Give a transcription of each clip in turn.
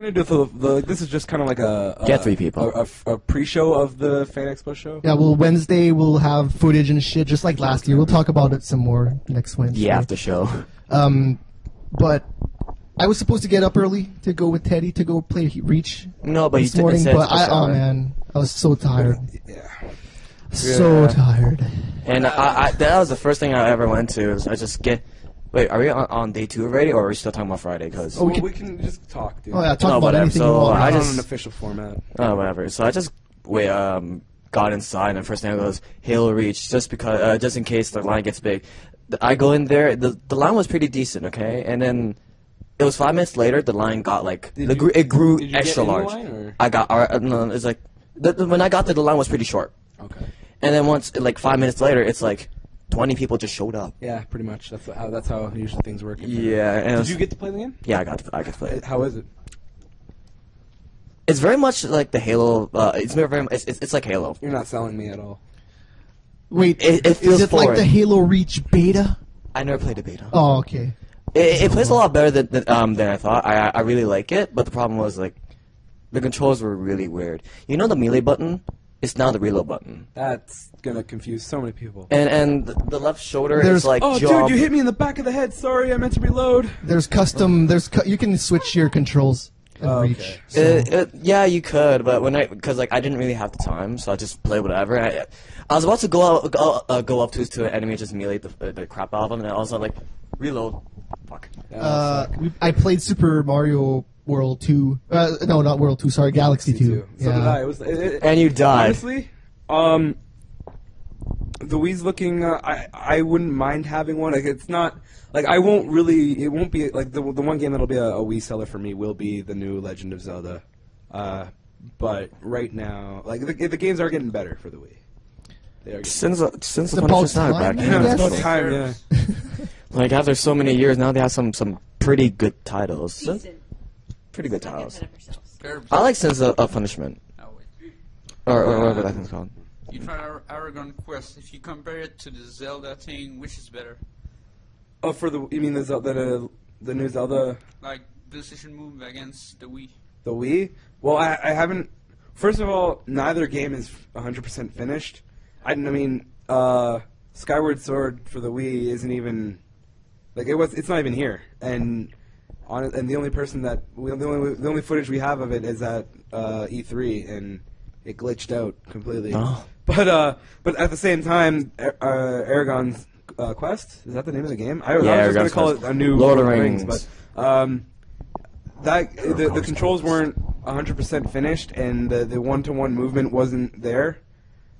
Gonna do this is just kind of like Get 3 people. a pre-show of the Fan Expo show. Yeah, well, Wednesday we'll have footage and shit, just like last year. We'll talk about it some more next Wednesday. Yeah, after show. But I was supposed to get up early to go with Teddy to go play Reach. No, but this morning, but I was so tired. Yeah. So tired. And that was the first thing I ever went to. Is I just get. Wait, are we on day 2 already, or are we still talking about Friday? Cause we can just talk, dude. Oh yeah, talk about whatever. anything So you want. I Not just on an official format. Oh, whatever. So I just got inside, and the first thing I goes Halo Reach, just because, just in case the line gets big. I go in there. The line was pretty decent, okay, and then it was 5 minutes later. The line got like it grew did you extra get in the large. line, or? I got no. It's like when I got there, the line was pretty short, Okay. and then once like 5 minutes later, it's like 20 people just showed up. Yeah, pretty much. That's how usually things work. Yeah. And Did you get to play the game? Yeah, I got to play it. How is it? It's very much like the Halo. It's like Halo. You're not selling me at all. Wait, It feels is it like foreign. the Halo Reach beta? I never played a beta. Oh, okay. It plays a lot better than I thought. I really like it, but the problem was like the controls were really weird. You know the melee button? It's now the reload button. That's gonna confuse so many people. And the left shoulder There's- is like Oh, jump. dude, you hit me in the back of the head. Sorry, I meant to reload. There's custom. You can switch your controls in Oh, Reach. okay. So. Yeah, you could, but because I didn't really have the time, so I just played whatever. I was about to go up to an enemy and just melee the crap out of him, and I was like, reload. Fuck. I played Super Mario World 2. No, not World 2. Sorry, Galaxy 2. So did I. It was, And you died. Honestly, the Wii's looking. I wouldn't mind having one. Like it's not like I won't really. It won't be like the one game that'll be a Wii seller for me will be the new Legend of Zelda. But right now, like the games are getting better for the Wii. They are. Since the about Punisher's not time, back. I guess. It's about time. Yeah. Like after so many years, now they have some pretty good titles. Decent. Pretty good Not getting titles. ahead of ourselves. Fair. I like Sins of Punishment, Oh, wait. or whatever that thing's called. You tried Aragon Quest. If you compare it to the Zelda thing, which is better? Oh, you mean the new Zelda, Like decision move against the Wii. the Wii? Well, I haven't. First of all, neither game is 100% finished. I mean, Skyward Sword for the Wii isn't even like it's not even here, and the only person the only footage we have of it is at E3, and it glitched out completely. Oh. But at the same time, Aragon's Quest, is that the name of the game? I was just Aragon's gonna call Quest. it a new Lord of the Rings. but the controls weren't 100% finished, and the one-to-one movement wasn't there.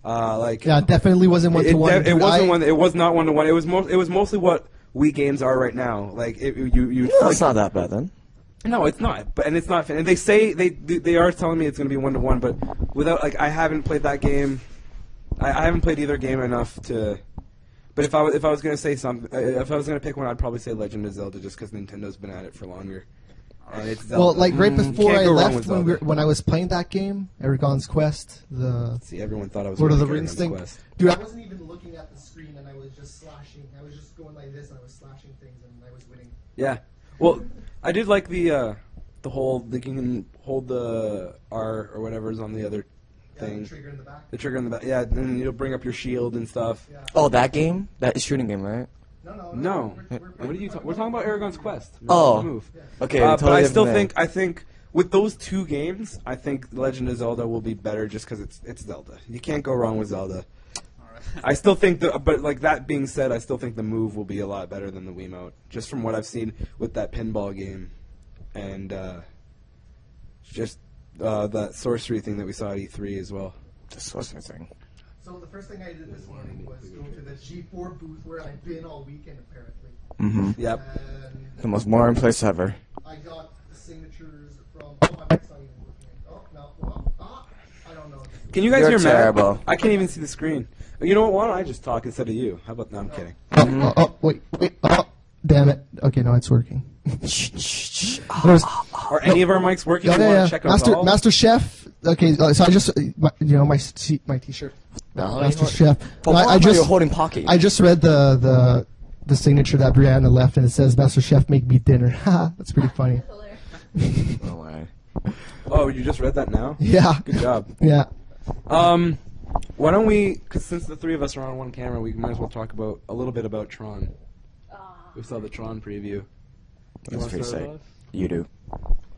Yeah, it definitely wasn't one to one. It wasn't one. It was not one to one. It was mostly what Wii games are right now. Like you. No, it's not that bad then. No, it's not. And it's not. And they say they are telling me it's going to be 1 to 1, but without I haven't played that game. I haven't played either game enough to. But if I was going to say something, if I was going to pick one, I'd probably say Legend of Zelda, just because Nintendo's been at it for longer. And it's Zelda. Well, like right before Can't I go wrong left, with Zelda. when I was playing that game, Aragon's Quest, See, everyone thought I was Lord of the gonna Rings get on thing. Quest. Dude, I wasn't even looking at the screen, and I was just slashing. I was just going like this, and I was slashing things, and I was winning. Yeah. Well, I did like the whole you can hold the R or whatever is on the other thing. The trigger in the back. The trigger in the back. Yeah, and you'll bring up your shield and stuff. Yeah. Oh, that game? That is shooting game, right? No. We're What are you We're talking about Aragon's Quest. Oh. Move. Okay, But totally I still different think with those two games, I think Legend of Zelda will be better just because it's Zelda. You can't go wrong with Zelda. Alright. I still think but like that being said, I still think the move will be a lot better than the Wiimote, just from what I've seen with that pinball game, and just that sorcery thing that we saw at E3 as well. The sorcerer thing. So the first thing I did this morning was go to the G4 booth where I've been all weekend apparently. Mm-hmm. Yep. And The most boring place ever. I got the signatures from. Oh, my mic's not even working. Oh no! I don't know. Can you guys You're hear me? terrible. I can't even see the screen. You know what? Why don't I just talk instead of you? How about that? I'm kidding. Wait. Oh, damn it. Okay, now it's working. There's, Are any of our mics working? yeah, You yeah, wanna yeah. check out all? Master Chef. Okay, so I just, my T-shirt. Master Chef. No, I you're just, holding pocket. I just read the signature that Brianna left, and it says, "Master Chef, make me dinner." Haha, that's pretty funny. Hilarious. No way. Oh, you just read that now? Yeah. Good job. Yeah. Why don't we? Because since the three of us are on one camera, we might as well talk about a little bit about Tron. We saw the Tron preview. You That's wanna pretty start sick. it off? You do.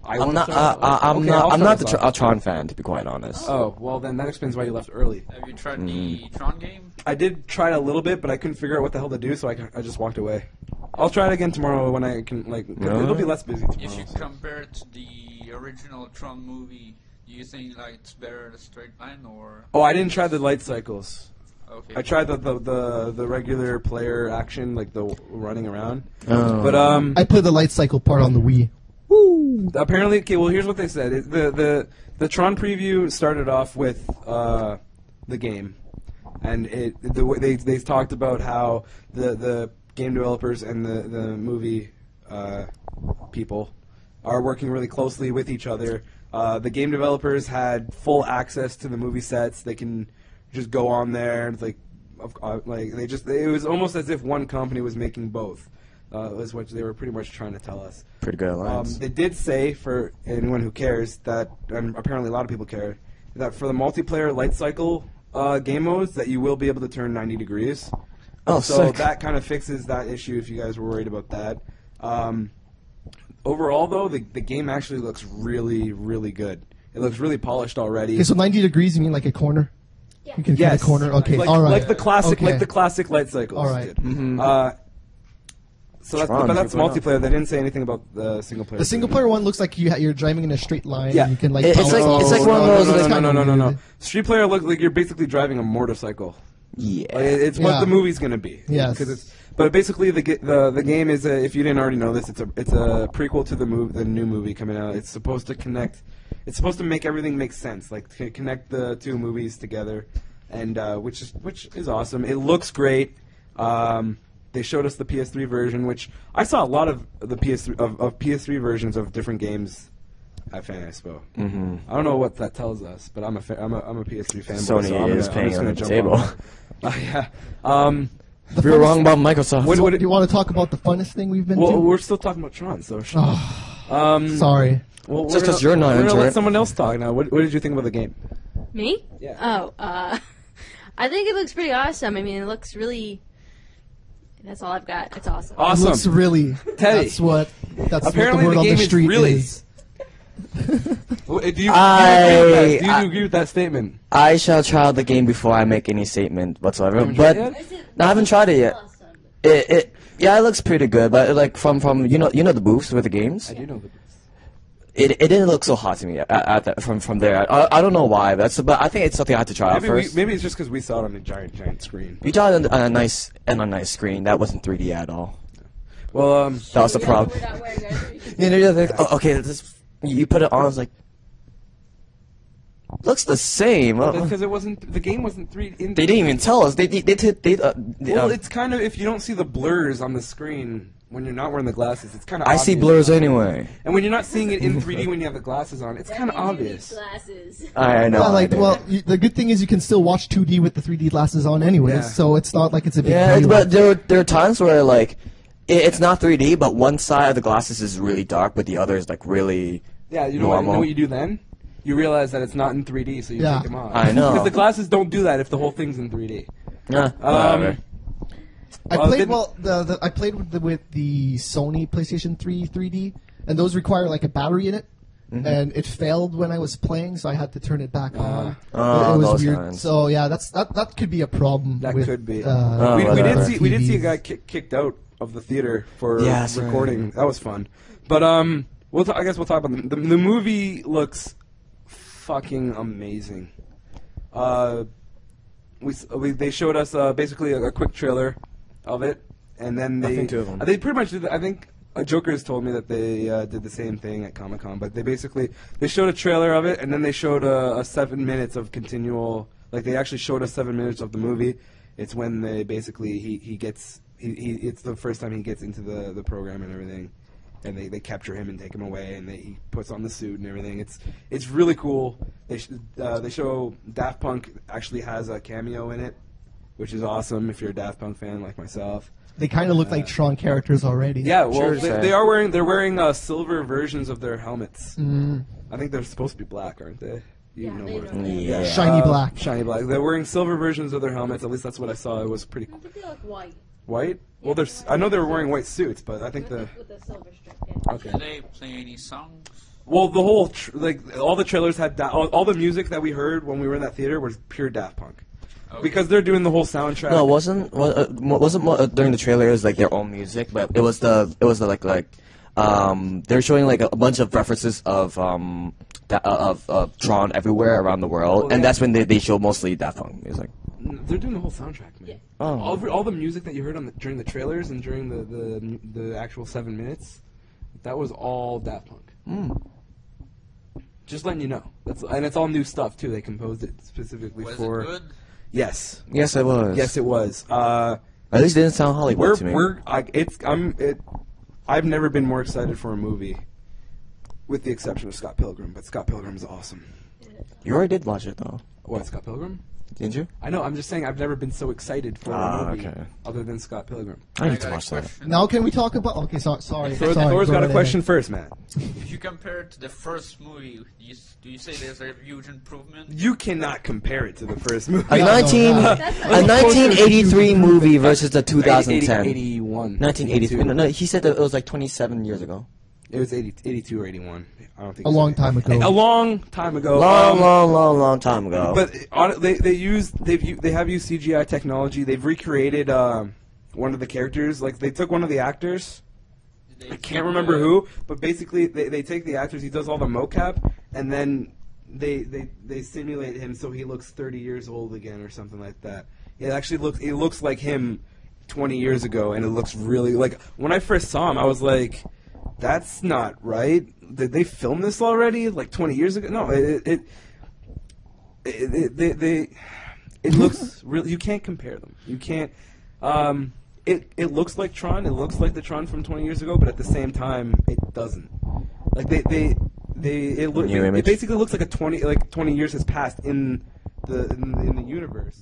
I I'm wanna not. start it off? I'm Okay, not. I'll I'm start not us off. a Tron fan, to be quite honest. Oh, well then that explains why you left early. Have you tried the Tron game? I did try it a little bit, but I couldn't figure out what the hell to do, so I just walked away. I'll try it again tomorrow when I can, like, it'll be less busy tomorrow. If you so. compare it to the original Tron movie, do you think like it's better the straight line or? Oh, I didn't try the light cycles. Okay. I tried the regular player action, like the running around. Oh. But I played the light cycle part on the Wii. apparently, okay. Well, here's what they said. The Tron preview started off with the game, and they talked about how the game developers and the movie people are working really closely with each other. The game developers had full access to the movie sets. They can just go on there and it was almost as if one company was making both. Was what they were pretty much trying to tell us. Pretty good alliance. They did say, for anyone who cares, that, and apparently a lot of people care, that for the multiplayer light cycle game modes, that you will be able to turn 90 degrees. Oh, so sick. that kind of fixes that issue if you guys were worried about that. Overall, though, the game actually looks really, really good. It looks really polished already. Okay, so 90 degrees, you mean like a corner? Yeah. You can cut Yes. a corner? Okay, like, all right. like the classic, Okay. like the classic light cycles. All right. Did. So that's, Tron but that's 3.0. multiplayer. They didn't say anything about the single player. The single player one looks like you're driving in a straight line. Yeah. And you can like. It's bounce like- off. it's like one of those, like- No. Street player looks like you're basically driving a motorcycle. Yeah. Like, it's what Yeah. the movie's gonna be. Yes. 'Cause but basically the game is if you didn't already know this, it's a prequel to the new movie coming out. It's supposed to connect. It's supposed to make everything make sense, like to connect the two movies together, and which is awesome. It looks great. They showed us the PS3 version, which I saw a lot of the PS3 of PS3 versions of different games at Fan Expo. Mm-hmm. I don't know what that tells us, but I'm a PS3 fanboy. Sony so I'm is I'm paying just on gonna the jump table. on that. Yeah. We were wrong about Microsoft. What- Do you want to talk about the funnest thing we've been Well, to? we're still talking about Tron, so. Sorry. Well, Just 'cause you're not we're into gonna let it. someone else talk now. What did you think about the game? Me? Yeah. Oh, I think it looks pretty awesome. I mean, it looks really. That's all I've got. It's awesome. It Awesome. looks really. Teddy. That's what Apparently the word the on game the street is really. is. Well, do you I- agree with that? Do you agree with that statement? I shall try the game before I make any statement whatsoever. Haven't But tried it no, I haven't tried it yet. Yeah, it looks pretty good. But like from you know the booths with the games, I do know the. it didn't look so hot to me from there. I don't know why. But I think it's something I have to try out first. Maybe it's just because we saw it on a giant screen. You tried it on a nice screen. That wasn't 3D at all. Well, That was the problem. We're not wearing our You know, you're like, oh, okay, you put it on. I was like, looks the same. because the game wasn't 3D. They didn't even tell us. Well, it's kind of if you don't see the blurs on the screen when you're not wearing the glasses, it's kind of. I see blurs anyway. And when you're not seeing it in 3D when you have the glasses on, it's kind of obvious. Glasses. I know. Yeah, like, I well, the good thing is you can still watch 2D with the 3D glasses on anyways, Yeah. so it's not like it's a big yeah, deal. but there are times where like it's not 3D, but one side of the glasses is really dark, but the other is like really. Yeah, you know normal. what you do then? You realize that it's not in 3D, so you Yeah. take them off. I know. Because the glasses don't do that if the whole thing's in 3D. Yeah, whatever. I Well, played didn't- I played with the Sony PlayStation 3 3D, and those require like a battery in it, and it failed when I was playing, so I had to turn it back on. Oh, it was those weird. kinds. So yeah, that could be a problem. That with, could be. Oh, we whatever. did see a TVs. guy kicked out of the theater for Yes, right. recording. That was fun. But I guess we'll talk about the movie. Looks fucking amazing. They showed us basically a quick trailer of it, and then I think two of them. they pretty much did. I think Joker's told me that they did the same thing at Comic-Con, but they showed a trailer of it, and then they showed a 7 minutes of continual. Like they actually showed us 7 minutes of the movie. It's when they basically he gets it's the first time he gets into the program and everything, and they capture him and take him away, and he puts on the suit and everything. It's really cool. They show Daft Punk actually has a cameo in it. which is awesome if you're a Daft Punk fan like myself. They kind of look like Tron characters already. Yeah, well, Sure, they're wearing silver versions of their helmets. Mm. I think they're supposed to be black, aren't they? You Yeah, know they more. are. Yeah. Shiny black. Shiny black. They're wearing silver versions of their helmets. At least that's what I saw. It was pretty I think they look white. white. Well, I know they were wearing white suits, but I think With the silver strip. Yeah. okay. Do they play any songs? Well, the whole all the trailers had all the music that we heard when we were in that theater was pure Daft Punk, because they're doing the whole soundtrack. No, it wasn't during the trailer. It was like their own music, but it was the they're showing like a bunch of references of Tron everywhere around the world, Oh, and yeah. that's when they show mostly Daft Punk music. They're doing the whole soundtrack, man. Yeah. Oh. All the music that you heard during the trailers and during the actual 7 minutes, that was all Daft Punk. Mm. Just letting you know. And it's all new stuff too. They composed it specifically Was for. it good? Yes. Yes, it was. Yes, it was. At least it didn't sound Hollywood to me. I've never been more excited for a movie, with the exception of Scott Pilgrim. But Scott Pilgrim is awesome. You already did watch it though, What, Scott Pilgrim? didn't you? I know. I'm just saying I've never been so excited for a movie Okay. other than Scott Pilgrim. I need got to a watch that. question. Now can we talk about? Okay, sorry. Thor's go got a right question ahead. first, Matt. If you compare it to the first movie, do you say there's a huge improvement? You cannot compare it to the first movie. A Yeah, 19 no, a 1983 movie versus the 2010. 81. 1983. No, he said that it was like 27 years ago. It was 82 or 81. I don't think A long time ago. A long time ago. Long time ago. But they have used CGI technology. They've recreated one of the characters. Like they took one of the actors. I can't remember who, but basically they take the actors. He does all the mocap, and then they simulate him so he looks 30 years old again or something like that. It looks like him 20 years ago, and it looks really like when I first saw him, I was like, that's not right. Did they film this already? Like 20 years ago? No, it looks really. You can't compare them. You can't. It looks like Tron. It looks like the Tron from 20 years ago, but at the same time, it doesn't. Like it New image. basically looks like 20 years has passed in the universe.